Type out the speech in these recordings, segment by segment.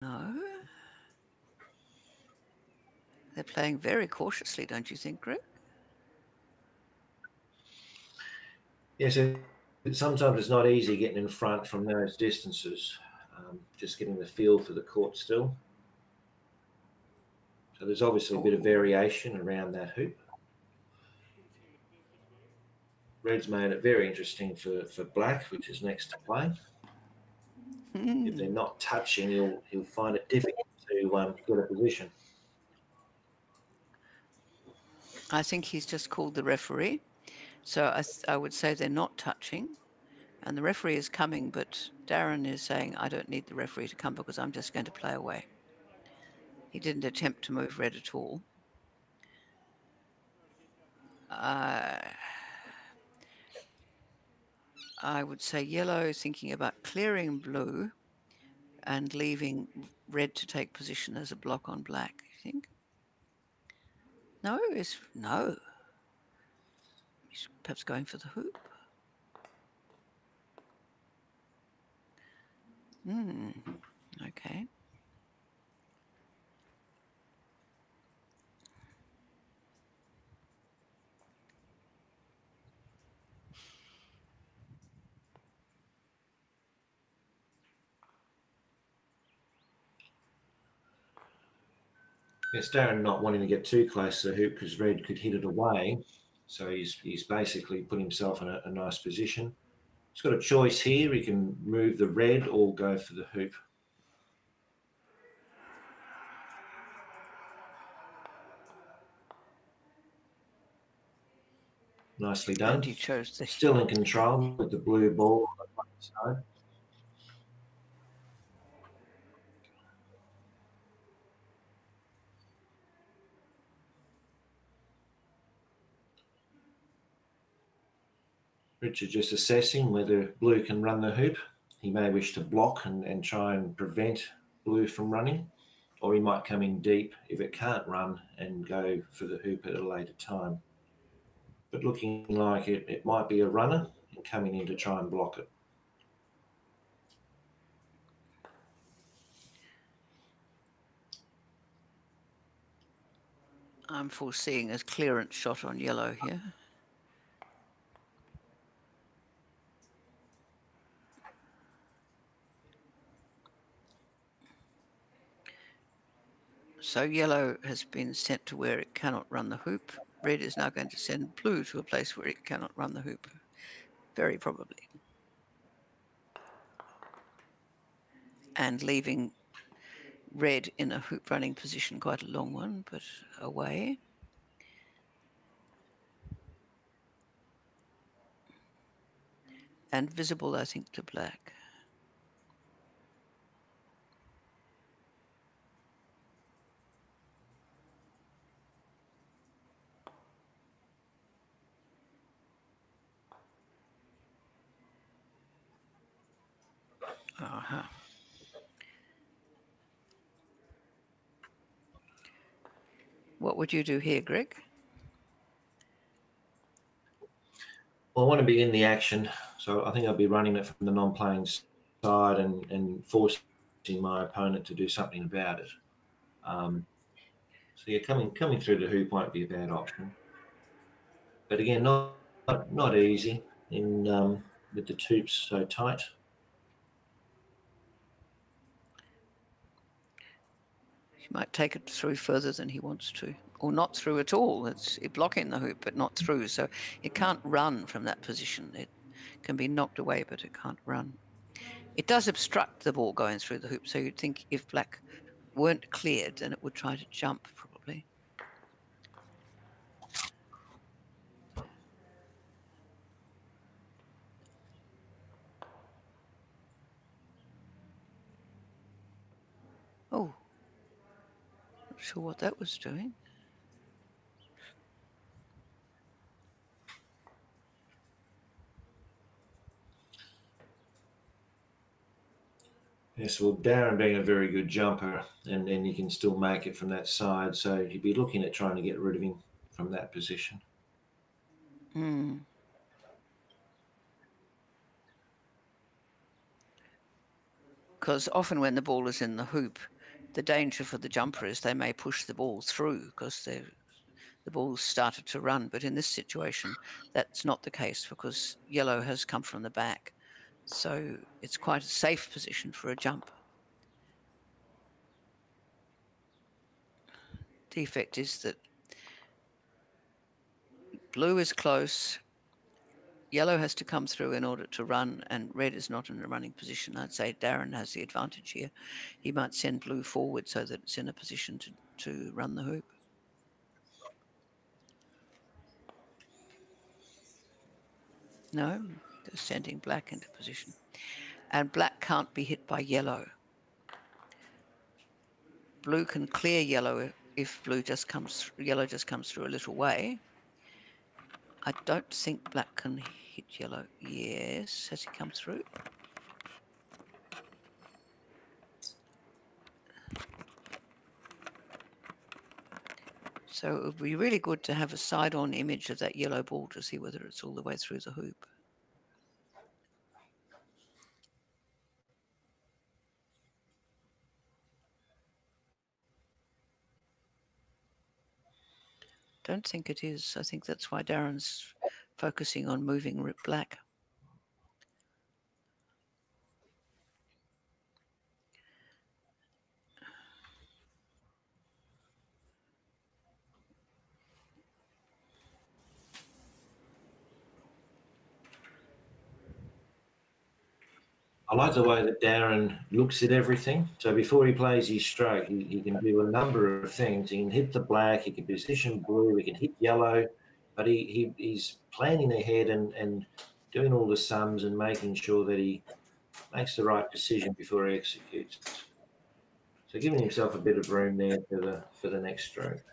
No. They're playing very cautiously, don't you think, Greg? Yes, sometimes it's not easy getting in front from those distances. Just getting the feel for the court still. So there's obviously a bit of Oh. variation around that hoop. Red's made it very interesting for black, which is next to play. If they're Hmm. not touching, he'll find it difficult to get a position. I think he's just called the referee. So I would say they're not touching. And the referee is coming, but Darren is saying, I don't need the referee to come because I'm just going to play away. He didn't attempt to move red at all. Uh, I would say yellow, thinking about clearing blue and leaving red to take position as a block on black, you think? No, no. He's perhaps going for the hoop. Hmm. Okay. Yes, Darren not wanting to get too close to the hoop because red could hit it away. So he's basically put himself in a nice position. He's got a choice here. He can move the red or go for the hoop. Nicely And done. he chose the. Still in control with the blue ball on the right side. Richard just assessing whether blue can run the hoop. He may wish to block and try and prevent blue from running, or he might come in deep if it can't run and go for the hoop at a later time. But looking like it might be a runner and coming in to try and block it. I'm foreseeing a clearance shot on yellow here. So yellow has been sent to where it cannot run the hoop. Red is now going to send blue to a place where it cannot run the hoop, very probably. And leaving red in a hoop running position, quite a long one, but away. And visible, I think, to black. Uh-huh. What would you do here, Greg? Well, I want to be in the action, so I think I'll be running it from the non-playing side and forcing my opponent to do something about it. Um, so yeah, coming through the hoop won't be a bad option. But again, not easy in with the hoops so tight. He might take it through further than he wants to, or not through at all. It's blocking the hoop, but not through. So it can't run from that position. It can be knocked away, but it can't run. It does obstruct the ball going through the hoop. So you'd think if black weren't cleared, then it would try to jump probably. Oh, not sure what that was doing. Yes, well, Darren being a very good jumper, and then he can still make it from that side. So he'd be looking at trying to get rid of him from that position. Mm. because often when the ball is in the hoop, the danger for the jumper is they may push the ball through because the ball's started to run. But in this situation, that's not the case because yellow has come from the back. So it's quite a safe position for a jump. Defect is that blue is close, yellow has to come through in order to run, and red is not in a running position. I'd say Darren has the advantage here. He might send blue forward so that it's in a position to run the hoop. No, they're sending black into position. And black can't be hit by yellow. Blue can clear yellow if yellow just comes through a little way. I don't think black can hit yellow. Yes, has he come through? So it would be really good to have a side-on image of that yellow ball to see whether it's all the way through the hoop. Don't think it is. I think that's why Darren's focusing on moving black. I like the way that Darren looks at everything. So before he plays his stroke, he can do a number of things. He can hit the black, he can position blue, he can hit yellow, but he's planning ahead and doing all the sums and making sure that he makes the right decision before he executes. So giving himself a bit of room there for the next stroke.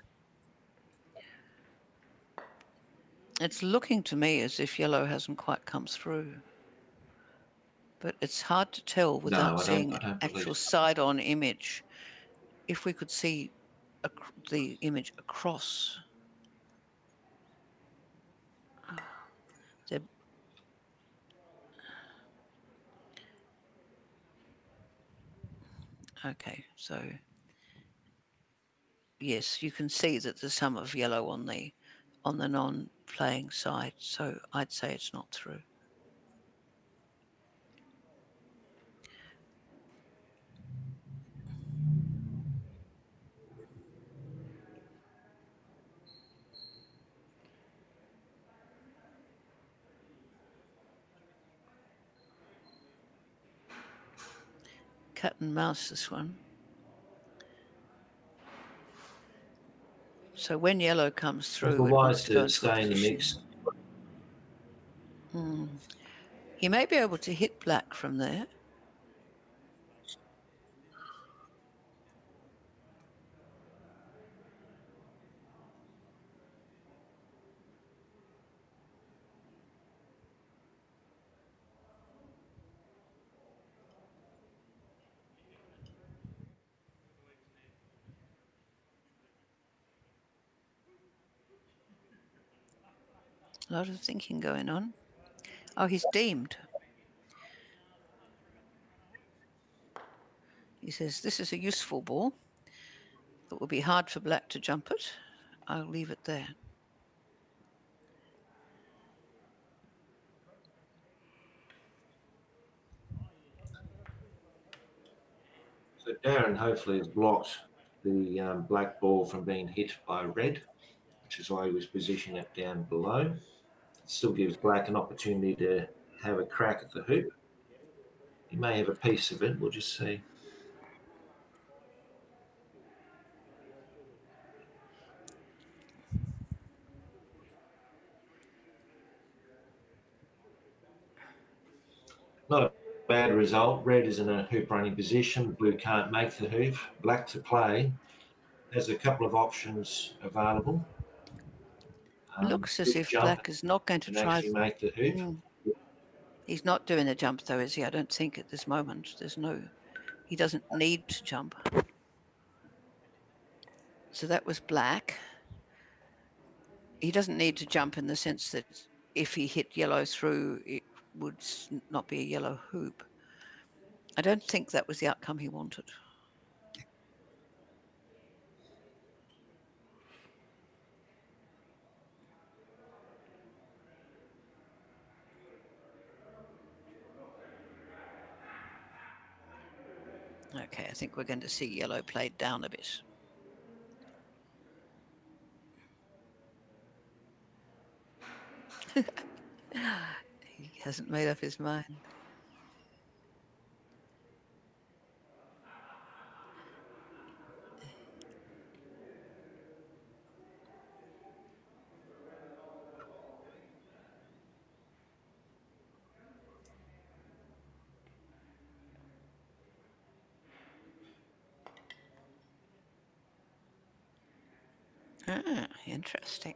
It's looking to me as if yellow hasn't quite come through. But it's hard to tell without No, seeing I don't believe actual so. side-on image. If we could see the image across. Okay, so yes, you can see that there's some of yellow on the non-playing side. So I'd say it's not through. Cat and mouse, this one. So when yellow comes through, it Wise wants to go to into a stay in the position. mix. He may be able to hit black from there. A lot of thinking going on. Oh, he's deemed. He says, this is a useful ball. It will be hard for black to jump it. I'll leave it there. So Darren hopefully has blocked the black ball from being hit by red, which is why he was positioning it down below. It still gives black an opportunity to have a crack at the hoop. He may have a piece of it, we'll just see. Not a bad result. Red is in a hoop running position. Blue can't make the hoop. Black to play has a couple of options available. Looks as Could if jump black is not going to and try. actually make the hoop. He's not doing a jump though, is he? I don't think at this moment. He doesn't need to jump. So that was black. He doesn't need to jump in the sense that if he hit yellow through, it would not be a yellow hoop. I don't think that was the outcome he wanted. Okay, I think we're going to see yellow played down a bit. He hasn't made up his mind. Ah, interesting.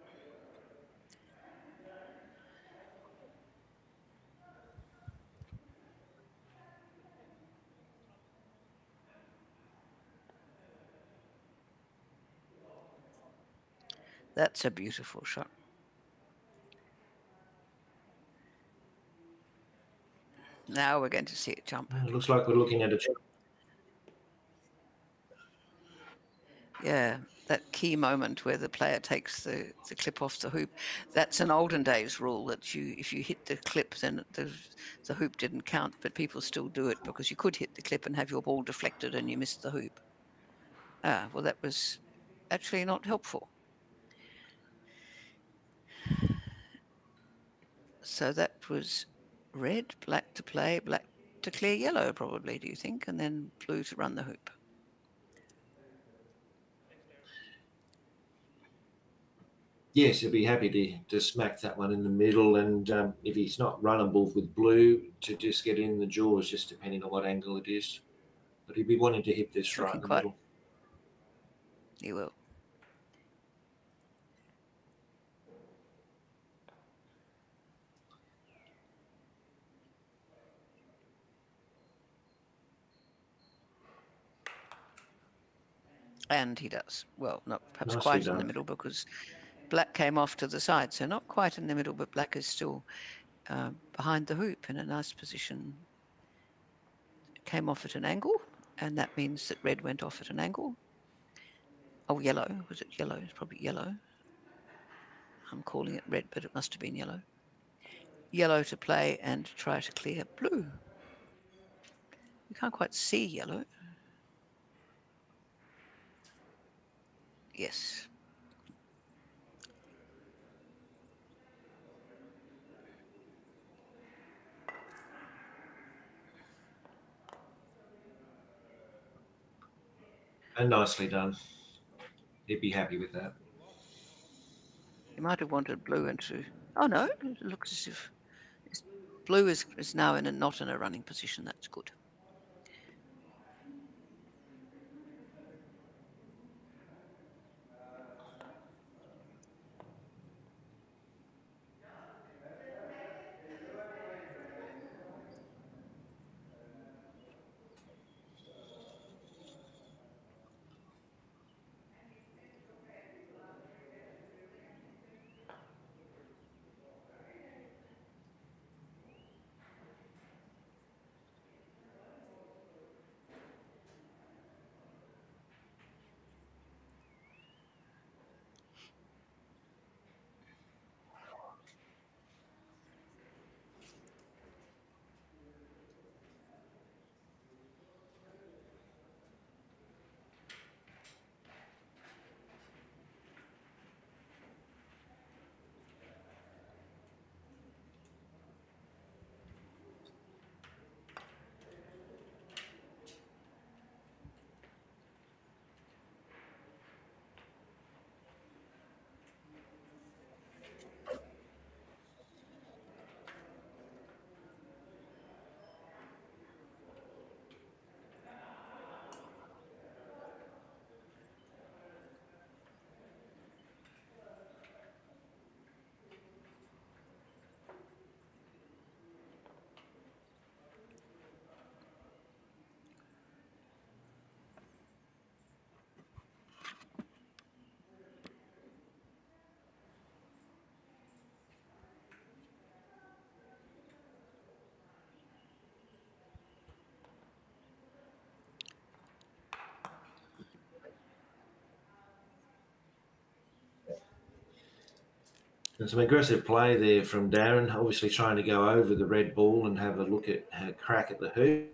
That's a beautiful shot. Now we're going to see it jump. It looks like we're looking at a Yeah, that key moment where the player takes the clip off the hoop. That's an olden days rule that you if you hit the clip, then the hoop didn't count, but people still do it because you could hit the clip and have your ball deflected and you missed the hoop. Ah, well, that was actually not helpful. So that was red, black to play, black to clear yellow, probably, do you think? And then blue to run the hoop. yes, he'll be happy to smack that one in the middle, and if he's not runnable with blue, to just get in the jaws, just depending on what angle it is. But he'll be wanting to hit this It's right in looking the quite, middle. he will. And he does. Well, not perhaps Nicely quite in the done. middle because black came off to the side. So not quite in the middle, but black is still behind the hoop in a nice position. It came off at an angle, and that means that red went off at an angle. Oh, yellow. Was it yellow? It's probably yellow. I'm calling it red, but it must have been yellow. Yellow to play and try to clear blue. You can't quite see yellow. Yes. And nicely done. He'd be happy with that. You might have wanted blue into. Oh no, it looks as if blue is now in a not in a running position. That's good. And some aggressive play there from Darren, obviously trying to go over the red ball and have a look at a crack at the hoop,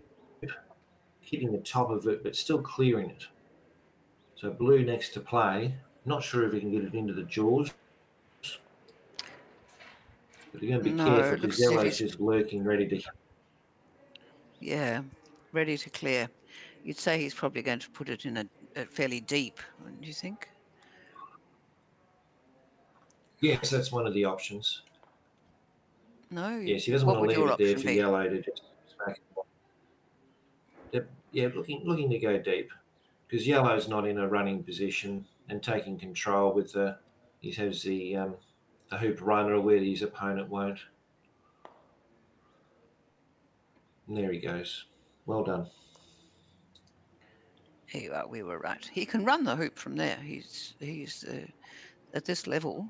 hitting the top of it, but still clearing it. So blue next to play. Not sure if he can get it into the jaws, but you're going to be No, careful it because looks as if yellow's he's, just lurking, ready to. yeah, ready to clear. You'd say he's probably going to put it in a fairly deep, wouldn't you think? Yes, that's one of the options. No, Yes, he doesn't what want to would leave your it there option for be? yellow to just smack it. Yeah, looking to go deep because yellow's not in a running position and taking control with the. He has the hoop runner where his opponent won't. And there he goes. Well done. Here you are, we were right. He can run the hoop from there. He's at this level.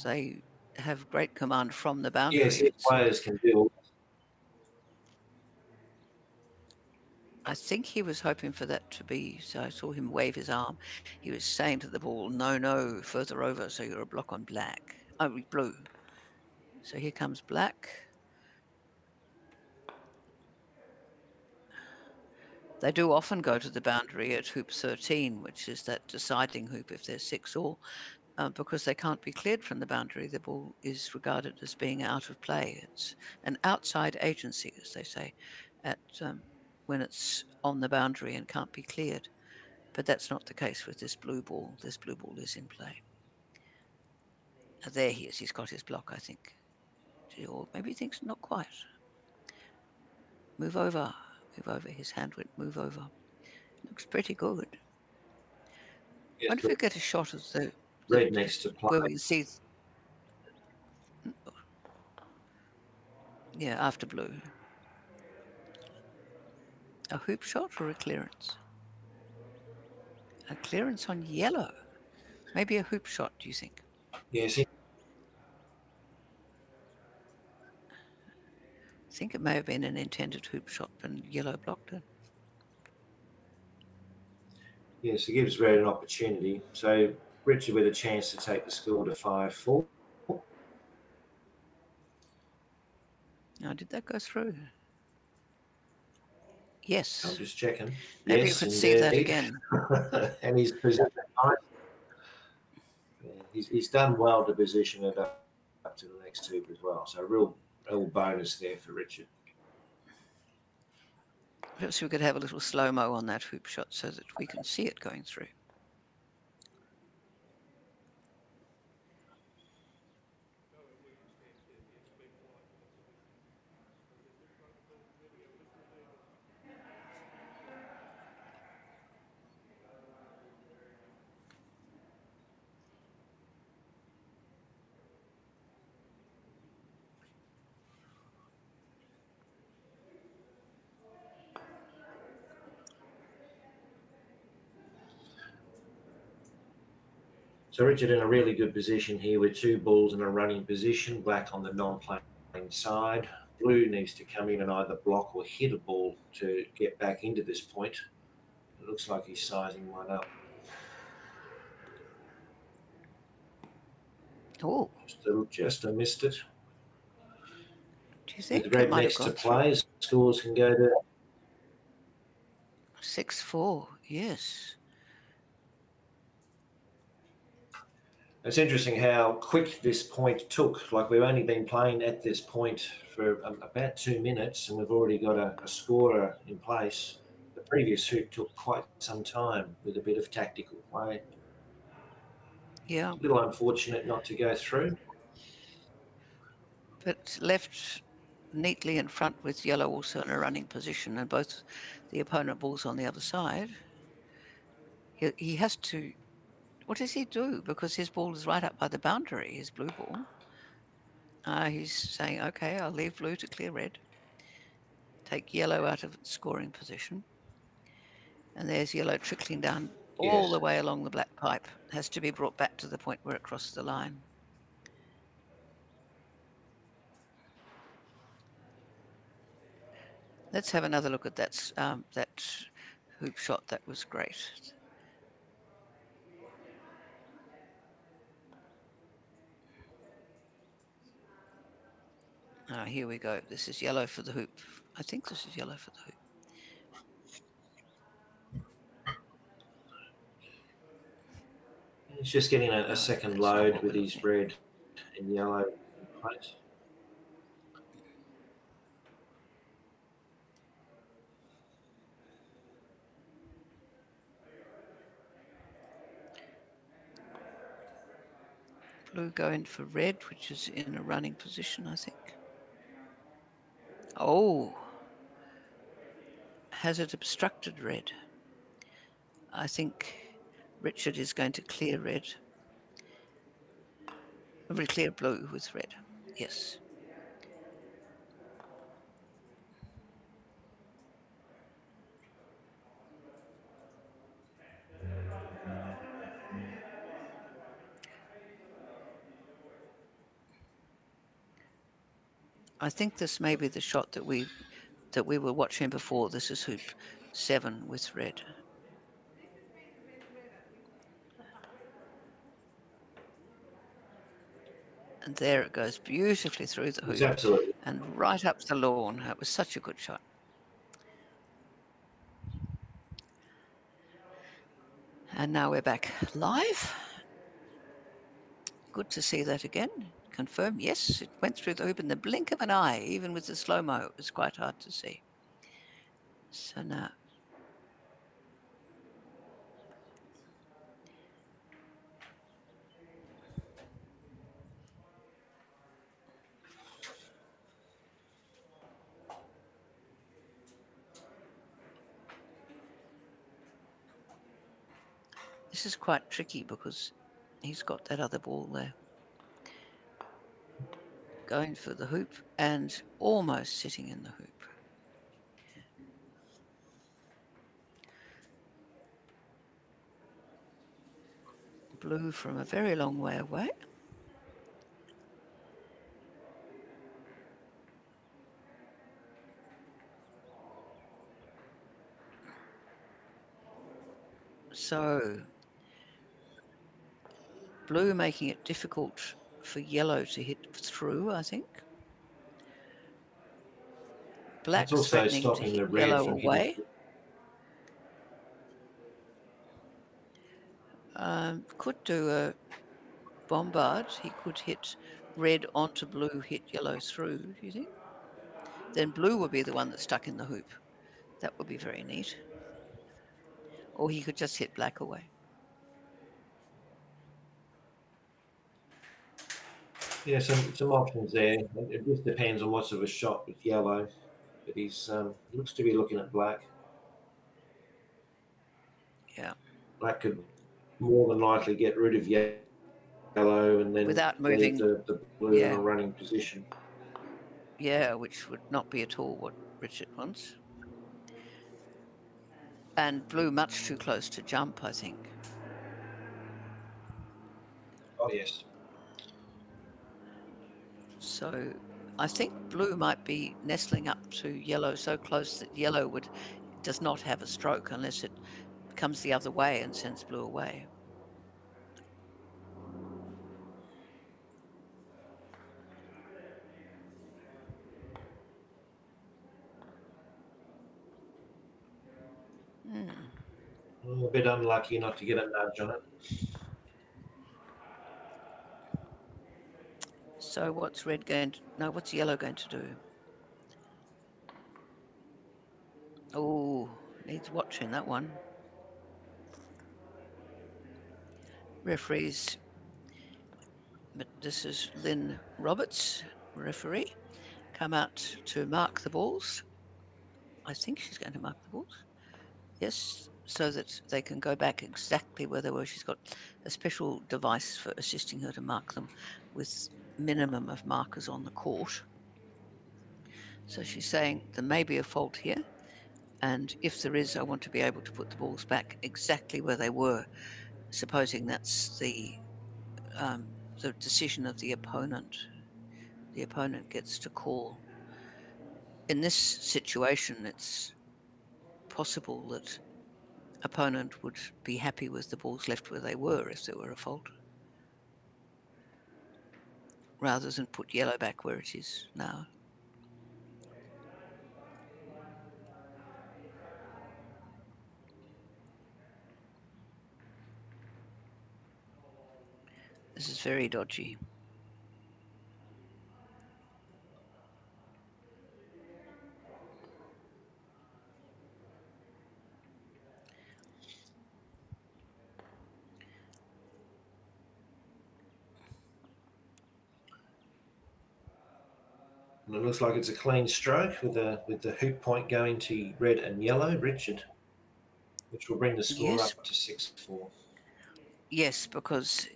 They have great command from the Yes, boundary. if It's players can do. I think he was hoping for that to be. So I saw him wave his arm. He was saying to the ball, "No, no, further over." So you're a block on black. Oh, blue. So here comes black. They do often go to the boundary at hoop 13, which is that deciding hoop if there's 6 all, because they can't be cleared from the boundary. The ball is regarded as being out of play. It's an outside agency, as they say, at when it's on the boundary and can't be cleared. But that's not the case with this blue ball. This blue ball is in play. There he is. He's got his block, I think. Or maybe he thinks not quite. Move over. Move over. His hand went move over. Looks pretty good. Yes, Wonder if we get a shot of the red next to play. where we can see, yeah, after blue. A hoop shot or a clearance? A clearance on yellow. Maybe a hoop shot, do you think? Yes, I think it may have been an intended hoop shot, but yellow blocked it. yes, it gives red an opportunity. So Richard with a chance to take the score to 5-4. Now, did that go through? I'm Yes. just checking. Maybe you Yes, could see that indeed. again. And he's positioned nice. Yeah, he's done well to position it up to the next hoop as well. So real bonus there for Richard. Perhaps we could have a little slow-mo on that hoop shot so that we can see it going through. So Richard in a really good position here with two balls in a running position, black on the non-playing side. Blue needs to come in and either block or hit a ball to get back into this point. It looks like he's sizing one up. Oh, Just missed it. do you With think it red might have next to gone through? play, scores can go to. 6-4, yes. It's interesting how quick this point took. Like we've only been playing at this point for about 2 minutes, and we've already got a scorer in place. The previous hoop took quite some time with a bit of tactical play. Yeah, A little unfortunate not to go through. but left neatly in front with yellow also in a running position and both the opponent balls on the other side. He has to, what does he do? Because his ball is right up by the boundary, his blue ball. He's saying, okay, I'll leave blue to clear red, take yellow out of its scoring position. And there's yellow trickling down all Yes. the way along the black pipe. Has to be brought back to the point where it crosses the line. Let's have another look at that hoop shot. That was great. Here we go. This is yellow for the hoop. I think this is yellow for the hoop. He's just getting a No, second that's not load what with we're his looking. red and yellow in place. Blue going for red, which is in a running position, I think. Oh, has it obstructed red? I think Richard is going to clear red. Clear blue with red. Yes. I think this may be the shot that we were watching before. This is hoop 7 with red. And there it goes beautifully through the He's hoop absolutely. and right up the lawn. It was such a good shot. And now we're back live. Good to see that again. Confirm, yes, it went through the hoop in the blink of an eye. Even with the slow-mo, it was quite hard to see. So now this is quite tricky because he's got that other ball there. Going for the hoop and almost sitting in the hoop. Blue from a very long way away. So blue making it difficult for yellow to hit through, I think. It's Black also threatening to stopping hit the red yellow from hitting. away. Could do a bombard. He could hit red onto blue, hit yellow through, do you think? Then blue would be the one that's stuck in the hoop. That would be very neat. Or he could just hit black away. Yeah, some options there. It just depends on what sort of a shot with yellow. But he looks to be looking at black. Yeah. Black could more than likely get rid of yellow and then Without leave moving, the blue in yeah, a running position. yeah, which would not be at all what Richard wants. And blue much too close to jump, I think. Oh yes. So I think blue might be nestling up to yellow so close that yellow does not have a stroke unless it comes the other way and sends blue away. Hmm. A bit unlucky not to get a nudge on it. So what's red going to, no, what's yellow going to do? Oh, needs watching that one. Referees, but this is Lynn Roberts, referee, come out to mark the balls. I think she's going to mark the balls. Yes, so that they can go back exactly where they were. She's got a special device for assisting her to mark them with minimum of markers on the court. So she's saying there may be a fault here. And if there is, I want to be able to put the balls back exactly where they were, supposing that's the decision of the opponent. The opponent gets to call. In this situation, it's possible that opponent would be happy with the balls left where they were if there were a fault, rather than put yellow back where it is now. This is very dodgy. And it looks like it's a clean stroke with the hoop point going to red and yellow, Richard, which will bring the score Yes, up to 6-4. yes, because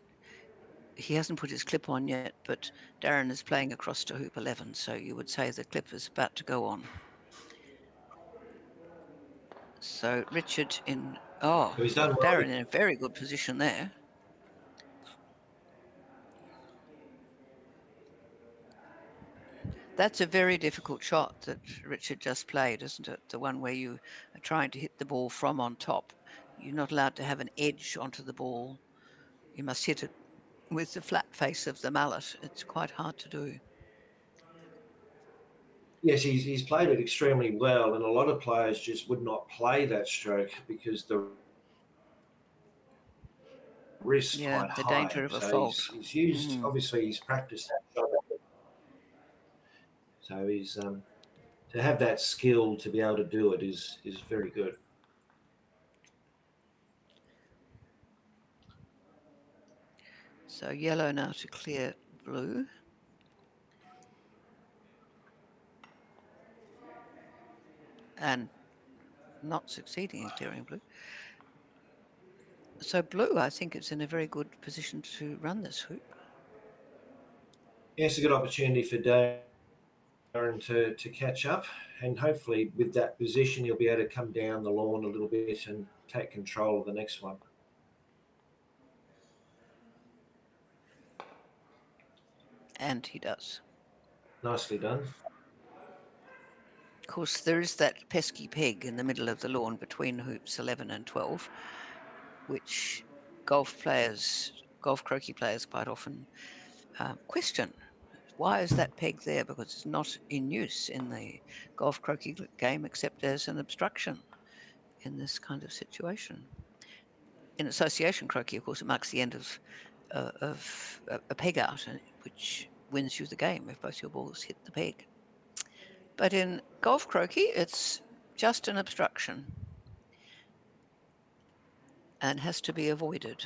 he hasn't put his clip on yet, but Darren is playing across to hoop 11, so you would say the clip is about to go on. So Richard So he's done well. Darren in a very good position there. That's a very difficult shot that Richard just played, isn't it? The one where you are trying to hit the ball from on top. You're not allowed to have an edge onto the ball. You must hit it with the flat face of the mallet. It's quite hard to do. Yes, he's played it extremely well, and a lot of players just would not play that stroke because the risk Yeah, quite the high. danger of a So fault. he's used, Mm. obviously he's practiced that shot. So he's to have that skill to be able to do it is very good. So yellow now to clear blue. And not succeeding in clearing blue. So blue, I think, is in a very good position to run this hoop. Yeah, it's a good opportunity for Darren to catch up, and hopefully with that position he'll be able to come down the lawn a little bit and take control of the next one. And he does. Nicely done. Of course, there is that pesky peg in the middle of the lawn between hoops 11 and 12, which golf croquet players quite often question. Why is that peg there? Because it's not in use in the golf croquet game except as an obstruction in this kind of situation. In association croquet, of course, it marks the end of a peg out, which wins you the game if both your balls hit the peg. But in golf croquet, it's just an obstruction and has to be avoided.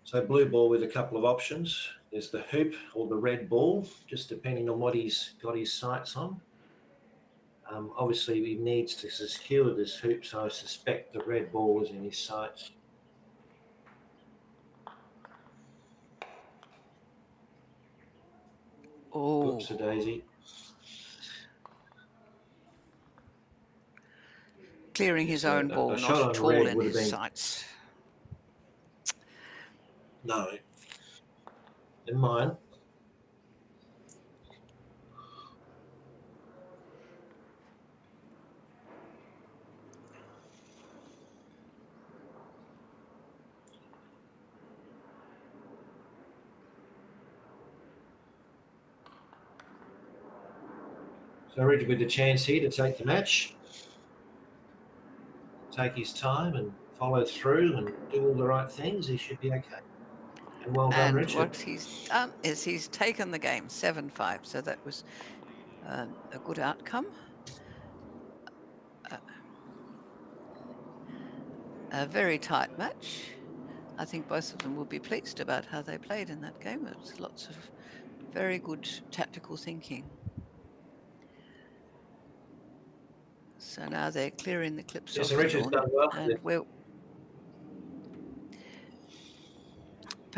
So blue ball with a couple of options. There's the hoop or the red ball, just depending on what he's got his sights on. Obviously, he needs to secure this hoop, so I suspect the red ball is in his sights. Oh, Oops, a daisy. clearing Yes, his own ball, a not shot at on all red in would have his been sights. no. In mine. So Red with the chance here to take the match, take his time and follow through and do all the right things. He should be okay. And well done, And Richard. what he's done is he's taken the game 7-5. So that was a good outcome. Uh, a very tight match. I think both of them will be pleased about how they played in that game. It was lots of very good tactical thinking. So now they're clearing the clips Yes, off and the Richard's lawn, done well. and we'll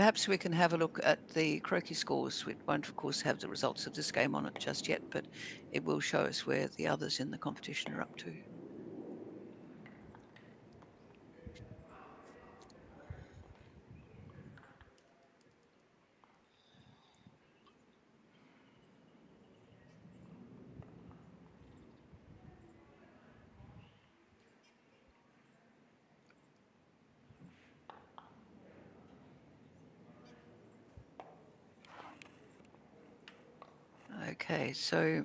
perhaps we can have a look at the Croquet scores. We won't, of course, have the results of this game on it just yet, but it will show us where the others in the competition are up to. Okay, so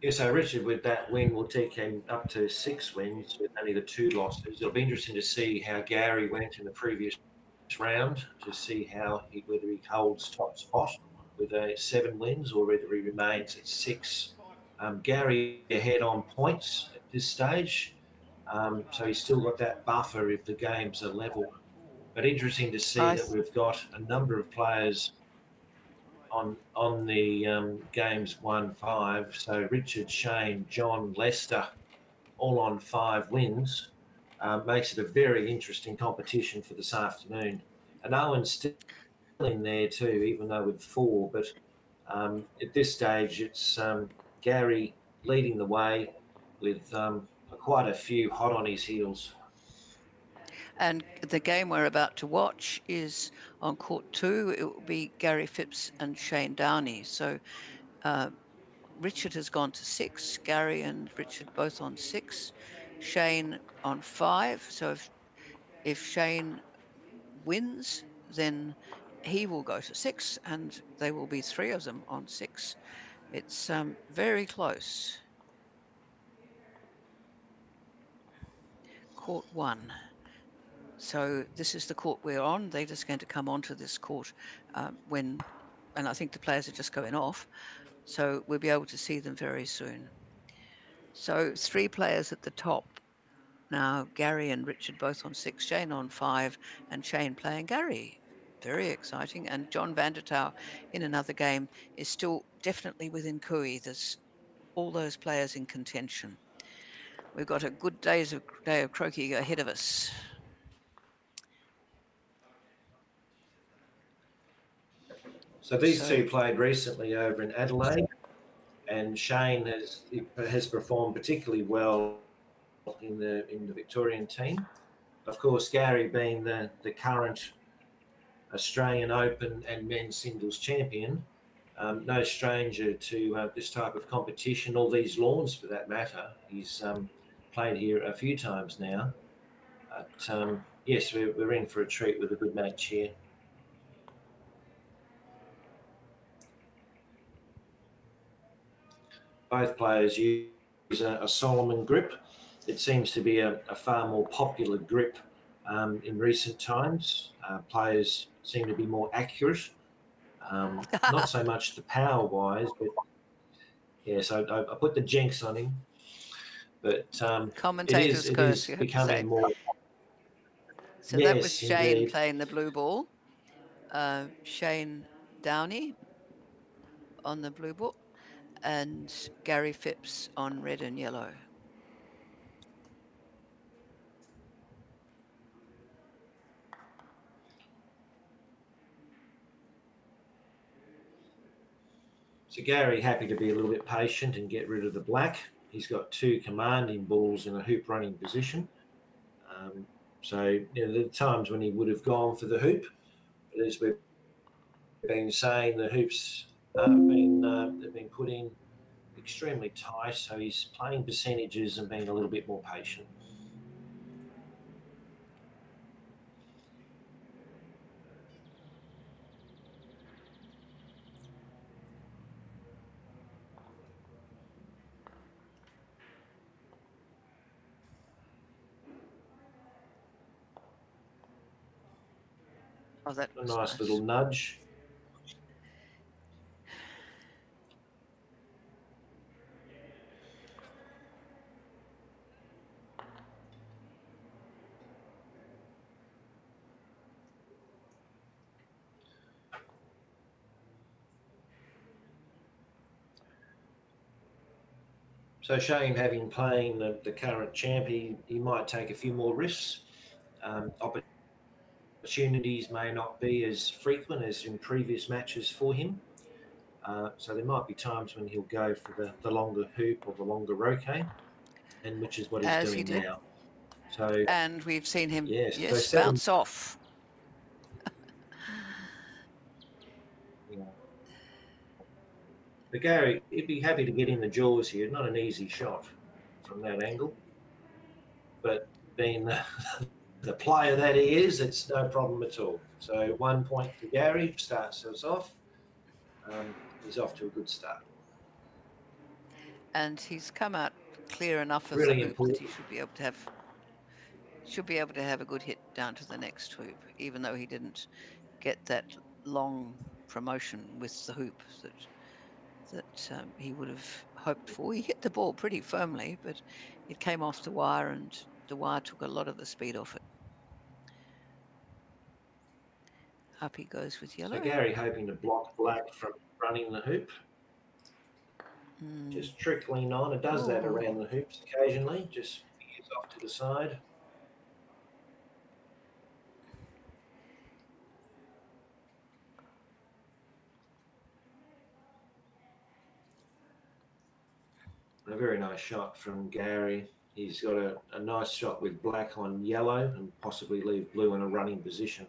Yeah, so Richard, with that win, will take him up to 6 wins with only the 2 losses. It'll be interesting to see how Gary went in the previous round to see whether he holds top spot with 7 wins or whether he remains at 6. Gary ahead on points at this stage, so he's still got that buffer if the games are level. But interesting to see I that we've got a number of players on the games 1-5. So Richard, Shane, John, Lester, all on 5 wins, makes it a very interesting competition for this afternoon. And Owen's still in there too, even though with 4. But at this stage, it's Gary leading the way with quite a few hot on his heels. And the game we're about to watch is on court 2. It will be Gary Phipps and Shane Downey. So uh, Richard has gone to 6. Gary and Richard both on 6. Shane on 5. So if Shane wins, then he will go to 6, and they will be 3 of them on 6. It's very close. Court 1. So this is the court we're on. They're just going to come onto this court and I think the players are just going off. So we'll be able to see them very soon. So 3 players at the top now, Gary and Richard both on 6, Shane on 5, and Shane playing Gary. Very exciting. And John Vandertouw in another game is still definitely within Cooey. There's all those players in contention. We've got a good day of croquet ahead of us. So these two played recently over in Adelaide, and Shane has performed particularly well in the Victorian team. Of course, Gary being the current Australian Open and men's singles champion, no stranger to this type of competition, all these lawns for that matter. He's played here a few times now. But yes, we're in for a treat with a good match here. Both players use a Solomon grip. It seems to be a far more popular grip in recent times. Players seem to be more accurate. Not so much the power wise, but yeah. So I put the jinx on him, but it is Commentator's it curse, is you have to say. becoming more. So that was Yes, Shane indeed. playing the blue ball. Shane Downey on the blue ball, and Gary Phipps on red and yellow. So Gary happy to be a little bit patient and get rid of the black. He's got 2 commanding balls in a hoop running position. So the times when he would have gone for the hoop, but as we've been saying, the hoops have been put in extremely tight. So he's playing percentages and being a little bit more patient. Oh, that A was nice little nice. nudge. So Shane, having playing the current champ, he might take a few more risks. Opportunities may not be as frequent as in previous matches for him. So there might be times when he'll go for the longer hoop or the longer roquet, and which is what he's as he doing did. now. So And we've seen him, yes, so yes, 7. bounce off. Yeah. But Gary, he'd be happy to get in the jaws here. Not an easy shot from that angle, but being the player that he is, it's no problem at all. So 1 point to Gary starts us off. He's off to a good start. And he's come out clear enough of the Really hoop that he important. should be able to have a good hit down to the next hoop, even though he didn't get that long promotion with the hoop that he would have hoped for. He hit the ball pretty firmly, but it came off the wire, and the wire took a lot of the speed off it. Up he goes with So yellow. Gary hoping to block black from running the hoop, just trickling on. It does that Oh, around the hoops occasionally, just veers off to the side. A very nice shot from Gary. He's got a nice shot with black on yellow and possibly leave blue in a running position.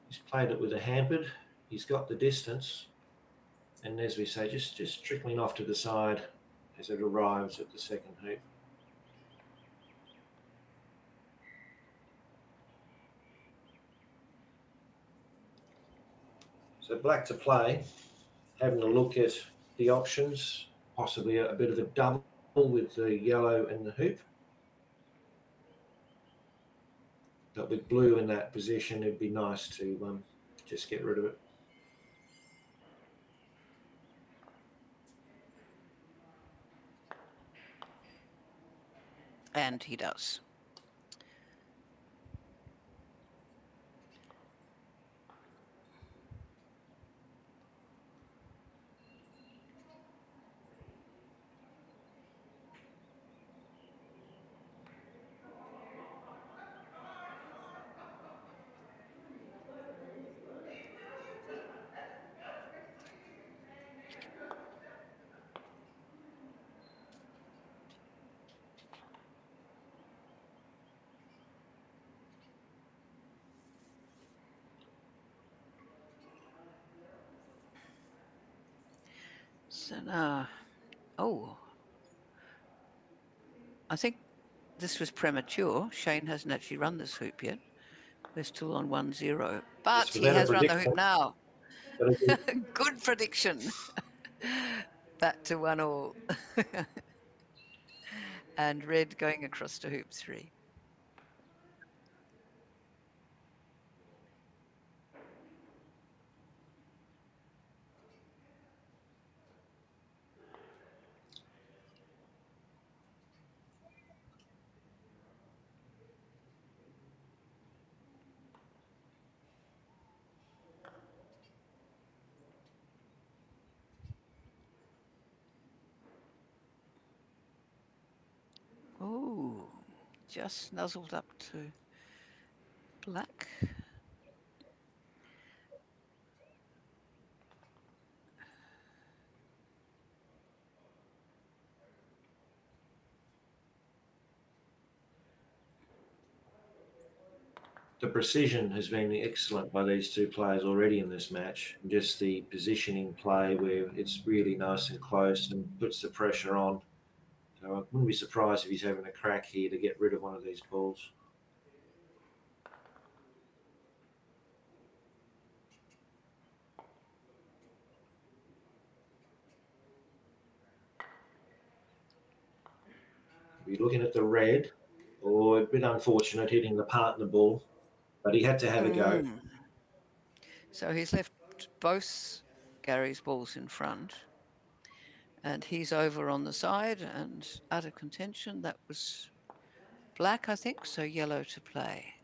He's played it with a hampered. He's got the distance. And as we say, just trickling off to the side as it arrives at the second hoop. So black to play, having a look at the options, possibly a bit of a double with the yellow and the hoop. But with blue in that position, it'd be nice to just get rid of it. and he does. So now, oh, I think this was premature. Shane hasn't actually run this hoop yet. We're still on 1-0, but Was he that a has run the hoop prediction? now. Good prediction. Back to 1-1. And red going across to hoop 3. Oh, just nuzzled up to black. The precision has been excellent by these two players already in this match. Just the positioning play where it's really nice and close and puts the pressure on. So I wouldn't be surprised if he's having a crack here to get rid of one of these balls. Be looking at the red, or a bit unfortunate hitting the partner ball, but he had to have a go. So he's left both Gary's balls in front, and he's over on the side and out of contention. That was black, I think, so yellow to play.